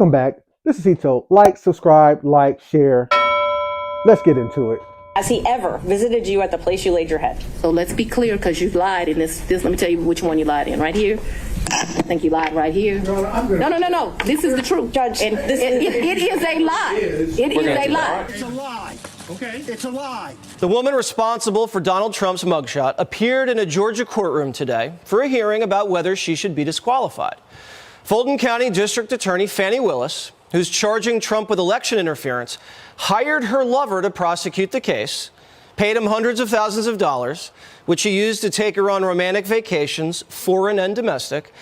Welcome back. This is Hito. Like, subscribe, share. Let's get into it. Has he ever visited you at the place you laid your head? So let's be clear, because you lied in this. Let me tell you which one you lied in. Right here. I think you lied right here. No. This is the truth, Judge. And it is a lie. It is a lie. It's a lie. Okay? It's a lie. The woman responsible for Donald Trump's mugshot appeared in a Georgia courtroom today for a hearing about whether she should be disqualified. Fulton County District Attorney Fani Willis, who's charging Trump with election interference, hired her lover to prosecute the case, paid him hundreds of thousands of dollars, which he used to take her on romantic vacations, foreign and domestic,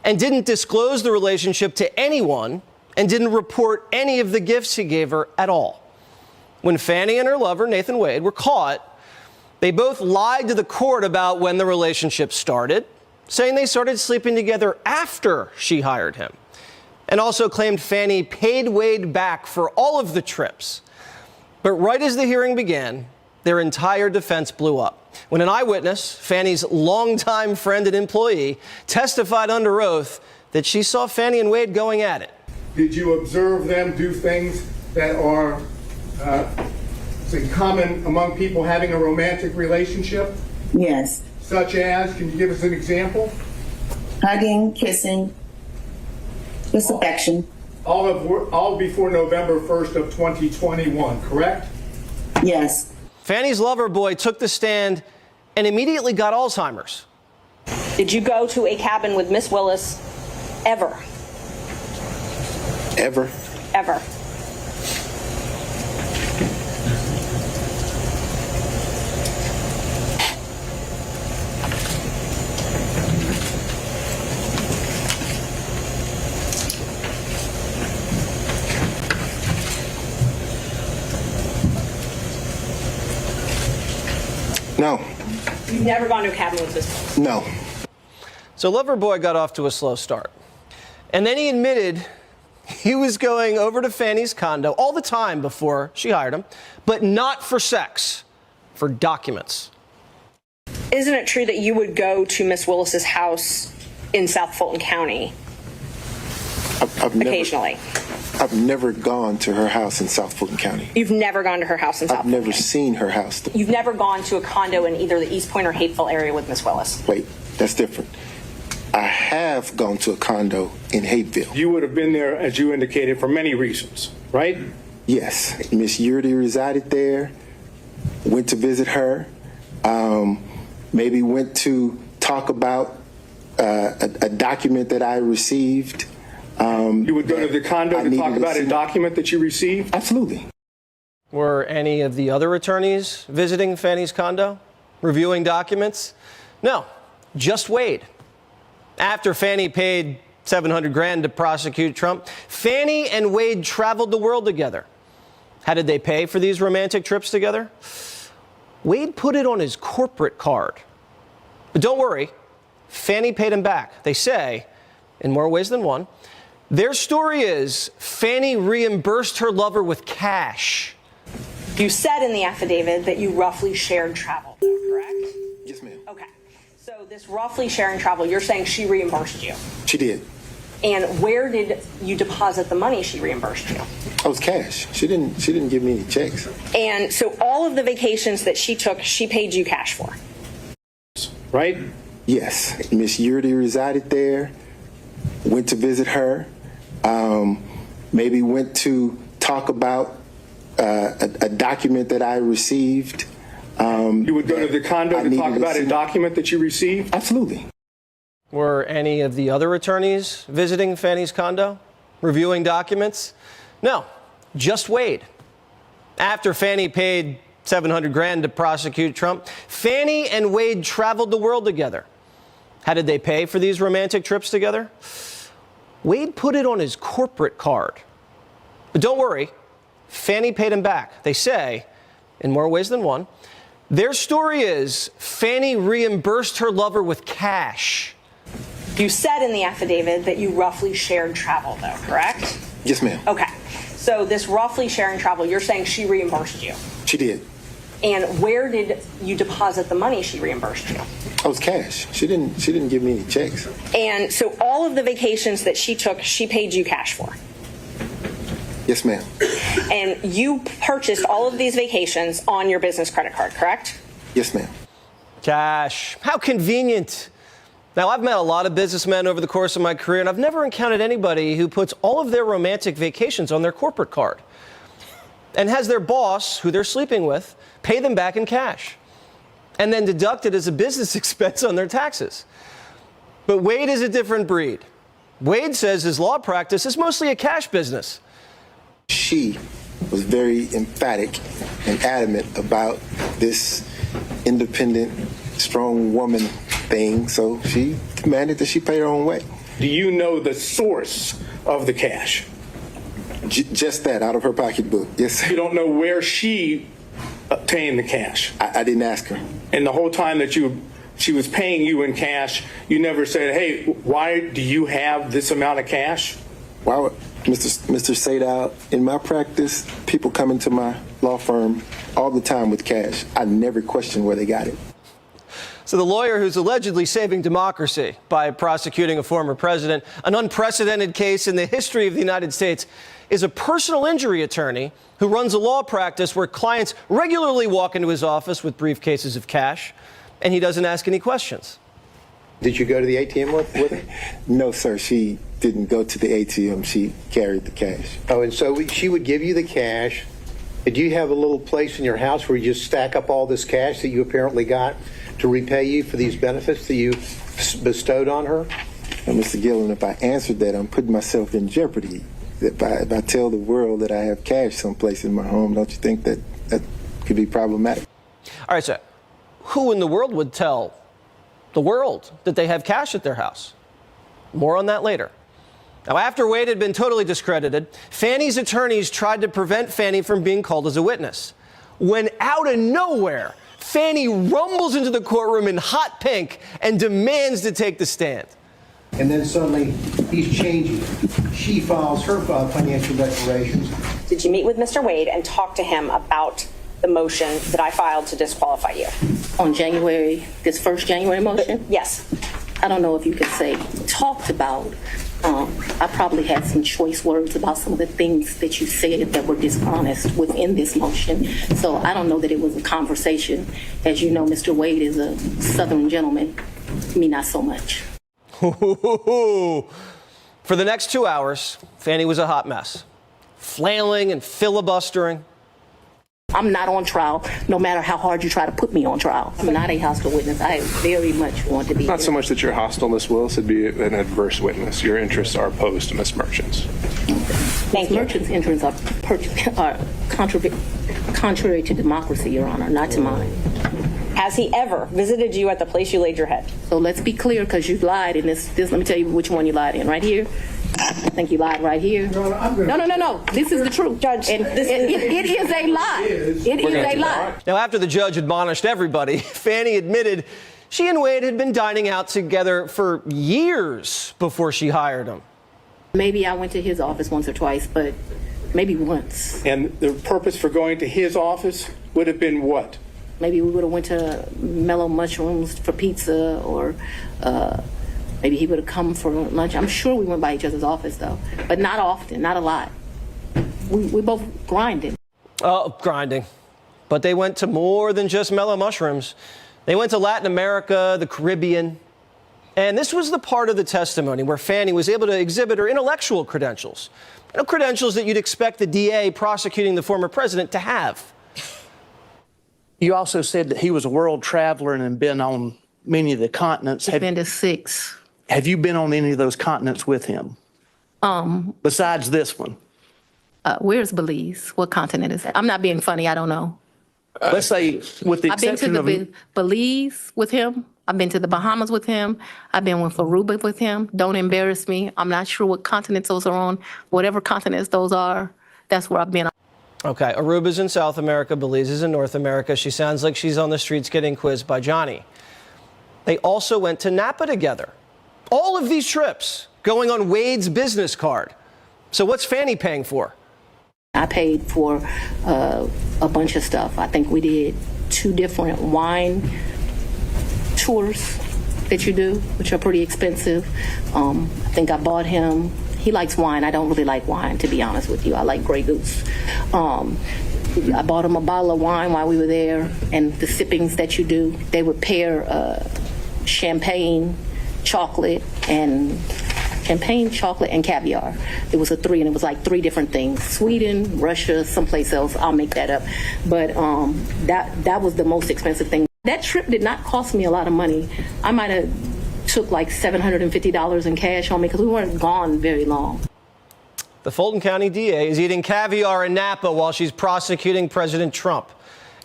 and didn't disclose the relationship to anyone and didn't report any of the gifts he gave her at all. When Fani and her lover, Nathan Wade, were caught, they both lied to the court about when the relationship started, saying they started sleeping together after she hired him, and also claimed Fani paid Wade back for all of the trips. But right as the hearing began, their entire defense blew up when an eyewitness, Fani's longtime friend and employee, testified under oath that she saw Fani and Wade going at it. Did you observe them do things that are say common among people having a romantic relationship? Yes. Such as, can you give us an example? Hugging, kissing, just affection. All before November 1st of 2021, correct? Yes. Fani's lover boy took the stand and immediately got Alzheimer's. Did you go to a cabin with Miss Willis ever? Ever? Ever. No. You've never gone to a cabin with this woman? No. So Loverboy got off to a slow start. And then he admitted he was going over to Fani's condo all the time before she hired him, but not for sex, for documents. Isn't it true that you would go to Miss Willis's house in South Fulton County occasionally? I've never gone to her house in South Fulton County. You've never gone to her house in South Fulton I've never County? seen her house. You've never gone to a condo in either the East Point or Hapeville area with Miss Willis? Wait, that's different. I have gone to a condo in Hapeville. You would have been there, as you indicated, for many reasons, right? Yes. Miss Yurdi resided there, went to visit her, maybe went to talk about a document that I received. You would go to the condo to talk about a document that you received? Absolutely. Were any of the other attorneys visiting Fani's condo, reviewing documents? No, just Wade. After Fani paid $700,000 to prosecute Trump, Fani and Wade traveled the world together. How did they pay for these romantic trips together? Wade put it on his corporate card. But don't worry, Fani paid him back. They say, in more ways than one. Their story is Fani reimbursed her lover with cash. You said in the affidavit that you roughly shared travel, though, correct? Yes, ma'am. Okay. So this roughly sharing travel, you're saying she reimbursed you. She did. And where did you deposit the money she reimbursed you? It was cash. She didn't give me any checks. And so all of the vacations that she took, she paid you cash for? Right? Yes. Miss Yurdi resided there, went to visit her, maybe went to talk about a document that I received. You would go to the condo to talk about a document that you received? Absolutely. Were any of the other attorneys visiting Fani's condo, reviewing documents? No, just Wade. After Fani paid $700,000 to prosecute Trump, Fani and Wade traveled the world together. How did they pay for these romantic trips together? Wade put it on his corporate card. But don't worry, Fani paid him back. They say, in more ways than one. Their story is Fani reimbursed her lover with cash. You said in the affidavit that you roughly shared travel, though, correct? Yes, ma'am. Okay. So this roughly sharing travel, you're saying she reimbursed you? She did. And where did you deposit the money she reimbursed you? It was cash. She didn't give me any checks. And so all of the vacations that she took, she paid you cash for? Yes, ma'am. And you purchased all of these vacations on your business credit card, correct? Yes, ma'am. Cash. How convenient. Now, I've met a lot of businessmen over the course of my career, and I've never encountered anybody who puts all of their romantic vacations on their corporate card and has their boss, who they're sleeping with, pay them back in cash and then deduct it as a business expense on their taxes. But Wade is a different breed. Wade says his law practice is mostly a cash business. She was very emphatic and adamant about this independent, strong woman thing, so she demanded that she pay her own way. Do you know the source of the cash? Just that, out of her pocketbook. Yes, sir. You don't know where she obtained the cash? I didn't ask her. And the whole time that she was paying you in cash, you never said, hey, why do you have this amount of cash? Why would Mr. Sadal, in my practice, people come into my law firm all the time with cash. I never question where they got it. So the lawyer who's allegedly saving democracy by prosecuting a former president, an unprecedented case in the history of the United States, is a personal injury attorney who runs a law practice where clients regularly walk into his office with briefcases of cash, and he doesn't ask any questions. Did you go to the ATM with her? No, sir. She didn't go to the ATM. She carried the cash. Oh, and so she would give you the cash. Did you have a little place in your house where you just stack up all this cash that you apparently got to repay you for these benefits that you bestowed on her? Now, Mr. Gillen, if I answered that, I'm putting myself in jeopardy. If I tell the world that I have cash someplace in my home, don't you think that could be problematic? All right, so who in the world would tell the world that they have cash at their house? More on that later. Now, after Wade had been totally discredited, Fani's attorneys tried to prevent Fani from being called as a witness. When out of nowhere, Fani rumbles into the courtroom in hot pink and demands to take the stand. And then suddenly he's changing. She files her financial declarations. Did you meet with Mr. Wade and talk to him about the motion that I filed to disqualify you? On January, this first January motion? Yes. I don't know if you could say talked about. I probably had some choice words about some of the things that you said that were dishonest within this motion. So I don't know that it was a conversation. As you know, Mr. Wade is a Southern gentleman. Me, not so much. For the next 2 hours, Fani was a hot mess, flailing and filibustering. I'm not on trial, no matter how hard you try to put me on trial. I'm not a hostile witness. I very much want to be. Not so much that you're hostile, Miss Willis, it'd be an adverse witness. Your interests are opposed to Miss Merchant's. Thank you. Merchant's interests are contrary to democracy, Your Honor, not to mine. Has he ever visited you at the place you laid your head? So let's be clear, because you lied in this. Let me tell you which one you lied in. Right here. I think you lied right here. No. This is the truth, Judge. And it is a lie. It is a lie. Now, after the judge admonished everybody, Fani admitted she and Wade had been dining out together for years before she hired him. Maybe I went to his office once or twice, but maybe once. And the purpose for going to his office would have been what? Maybe we would have went to Mellow Mushrooms for pizza, or maybe he would have come for lunch. I'm sure we went by each other's office, though, but not often, not a lot. We both grinded. Oh, grinding. But they went to more than just Mellow Mushrooms. They went to Latin America, the Caribbean. And this was the part of the testimony where Fani was able to exhibit her intellectual credentials. Credentials that you'd expect the DA prosecuting the former president to have. You also said that he was a world traveler and had been on many of the continents. I've been to 6. Have you been on any of those continents with him? Besides this one? Where's Belize? What continent is that? I'm not being funny. I don't know. Let's say with the exception I've been to Belize with him. I've been to the Bahamas with him. I've been with Aruba with him. Don't embarrass me. I'm not sure what continents those are on. Whatever continents those are, that's where I've been. Okay, Aruba's in South America, Belize is in North America. She sounds like she's on the streets getting quizzed by Johnny. They also went to Napa together. All of these trips going on Wade's business card. So what's Fani paying for? I paid for a bunch of stuff. I think we did 2 different wine tours that you do, which are pretty expensive. I think I bought him He likes wine. I don't really like wine, to be honest with you. I like Grey Goose. I bought him a bottle of wine while we were there, and the sippings that you do, they would pair champagne, chocolate, and caviar. It was a 3, and it was like 3 different things: Sweden, Russia, someplace else. I'll make that up. But that was the most expensive thing. That trip did not cost me a lot of money. I might have took like $750 in cash on me because we weren't gone very long. The Fulton County DA is eating caviar in Napa while she's prosecuting President Trump.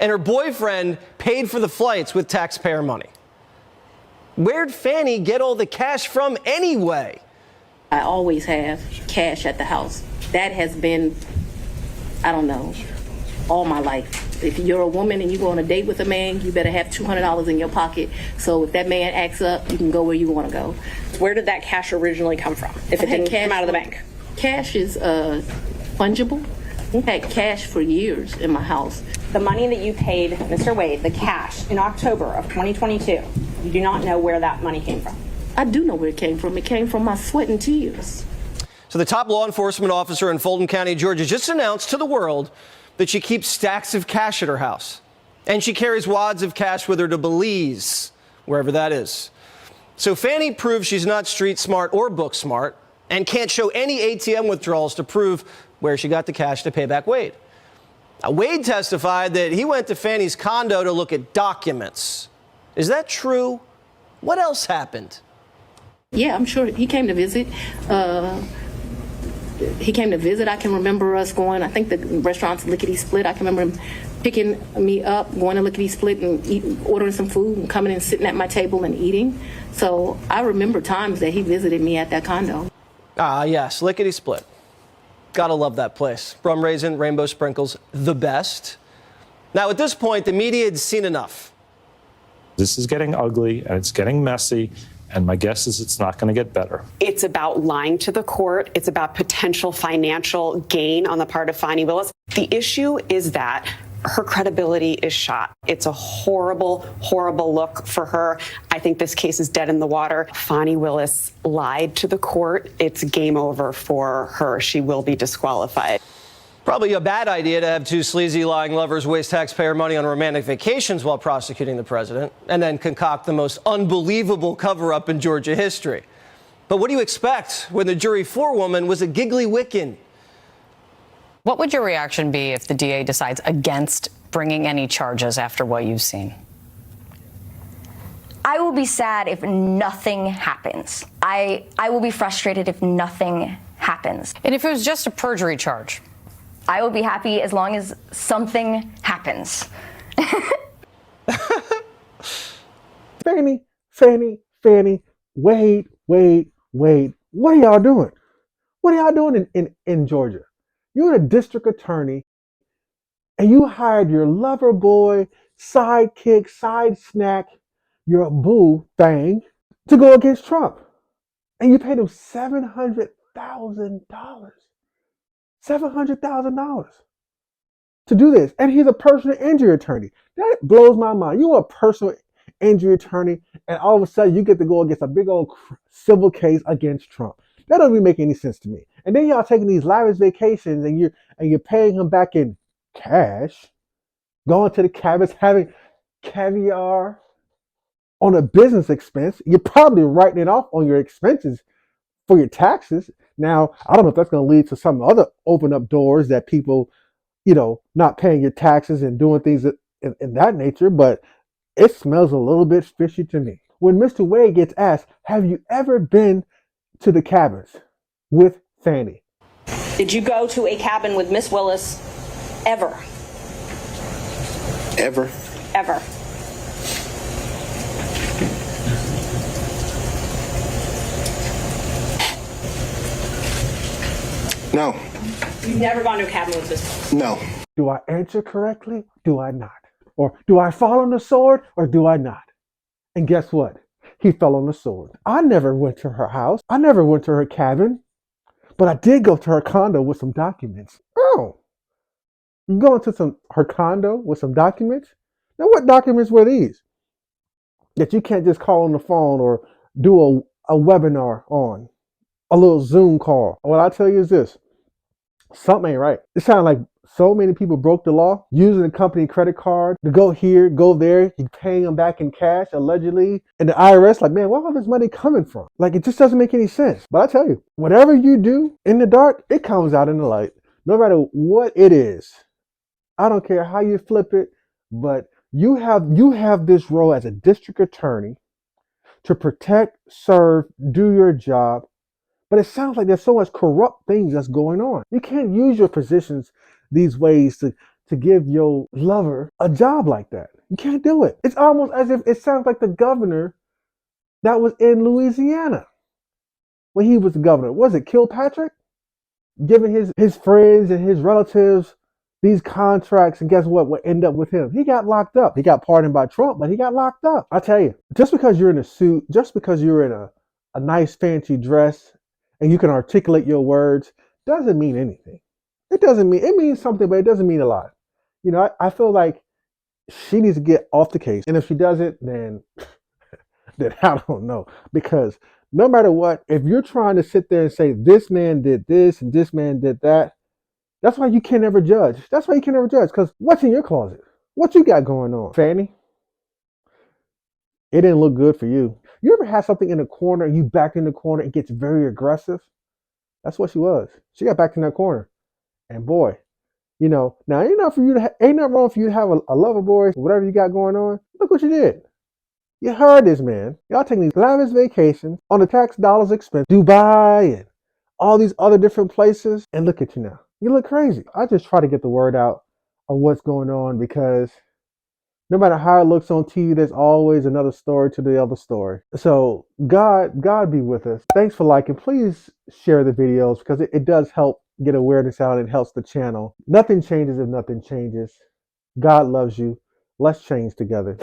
And her boyfriend paid for the flights with taxpayer money. Where'd Fani get all the cash from anyway? I always have cash at the house. That has been, I don't know, all my life. If you're a woman and you go on a date with a man, you better have $200 in your pocket. So if that man acts up, you can go where you want to go. Where did that cash originally come from, if it didn't come out of the bank? Cash is fungible. I've had cash for years in my house. The money that you paid Mr. Wade, the cash, in October of 2022, you do not know where that money came from. I do know where it came from. It came from my sweat and tears. So the top law enforcement officer in Fulton County, Georgia, just announced to the world that she keeps stacks of cash at her house. And she carries wads of cash with her to Belize, wherever that is. So Fani proves she's not street smart or book smart and can't show any ATM withdrawals to prove where she got the cash to pay back Wade. Now, Wade testified that he went to Fani's condo to look at documents. Is that true? What else happened? Yeah, I'm sure he came to visit. I can remember us going, I think the restaurant's Lickety Split. I can remember him picking me up, going to Lickety Split and ordering some food and coming and sitting at my table and eating. So I remember times that he visited me at that condo. Ah, yes, Lickety Split. Gotta love that place. Rum raisin, rainbow sprinkles, the best. Now, at this point, the media had seen enough. This is getting ugly and it's getting messy. And my guess is it's not going to get better. It's about lying to the court. It's about potential financial gain on the part of Fani Willis. The issue is that her credibility is shot. It's a horrible, horrible look for her. I think this case is dead in the water. Fani Willis lied to the court. It's game over for her. She will be disqualified. Probably a bad idea to have 2 sleazy, lying lovers waste taxpayer money on romantic vacations while prosecuting the president and then concoct the most unbelievable cover-up in Georgia history. But what do you expect when the jury forewoman was a giggly Wiccan? What would your reaction be if the DA decides against bringing any charges after what you've seen? I will be sad if nothing happens. I will be frustrated if nothing happens. And if it was just a perjury charge? I will be happy as long as something happens. Fani, wait. What are y'all doing? What are y'all doing in Georgia? You're the district attorney, and you hired your lover boy, sidekick, side snack, your boo thing, to go against Trump. And you paid him $700,000. $700,000 to do this. And he's a personal injury attorney. That blows my mind. You're a personal injury attorney, and all of a sudden you get to go against a big old civil case against Trump. That doesn't even make any sense to me. And then y'all taking these lavish vacations and you're paying him back in cash, going to the cabins, having caviar on a business expense. You're probably writing it off on your expenses for your taxes. Now, I don't know if that's going to lead to some other open up doors that people, not paying your taxes and doing things in that nature, but it smells a little bit fishy to me. When Mr. Wade gets asked, have you ever been to the cabins with Fani? Did you go to a cabin with Miss Willis ever? Ever? Ever. No. You've never gone to a cabin with Miss Willis? No. Do I answer correctly? Do I not? Or do I fall on the sword or do I not? And guess what? He fell on the sword. I never went to her house. I never went to her cabin. But I did go to her condo with some documents. Oh. You going to her condo with some documents? Now what documents were these? That you can't just call on the phone or do a webinar on. a little Zoom call. What I tell you is this: something ain't right. It sounds like so many people broke the law using a company credit card to go here, go there. You paying them back in cash, allegedly. And the IRS, like, man, where all this money coming from? Like, it just doesn't make any sense. But I tell you, whatever you do in the dark, it comes out in the light. No matter what it is. I don't care how you flip it, but you have this role as a district attorney to protect, serve, do your job. But it sounds like there's so much corrupt things that's going on. You can't use your positions these ways to give your lover a job like that. You can't do it. It's almost as if it sounds like the governor that was in Louisiana when he was the governor. Was it Kilpatrick? Giving his friends and his relatives these contracts, and guess what end up with him? He got locked up. He got pardoned by Trump, but he got locked up. I tell you, just because you're in a suit, just because you're in a nice fancy dress, and you can articulate your words, doesn't mean anything. It means something, but it doesn't mean a lot. You know, I feel like she needs to get off the case. And if she doesn't, then I don't know. Because no matter what, if you're trying to sit there and say this man did this and this man did that, that's why you can never judge. That's why you can never judge. Because what's in your closet? What you got going on? Fani, it didn't look good for you. You ever had something in the corner and you backed in the corner and gets very aggressive? That's what she was. She got backed in that corner. And boy, you know, now ain't nothing wrong for you to have a lover boy, whatever you got going on. Look what you did. You heard this man. Y'all taking these lavish vacations on the tax dollars expense, Dubai and all these other different places. And look at you now. You look crazy. I just try to get the word out of what's going on because no matter how it looks on TV, there's always another story to the other story. So God be with us. Thanks for liking. Please share the videos because it does help get awareness out. It helps the channel. Nothing changes if nothing changes. God loves you. Let's change together.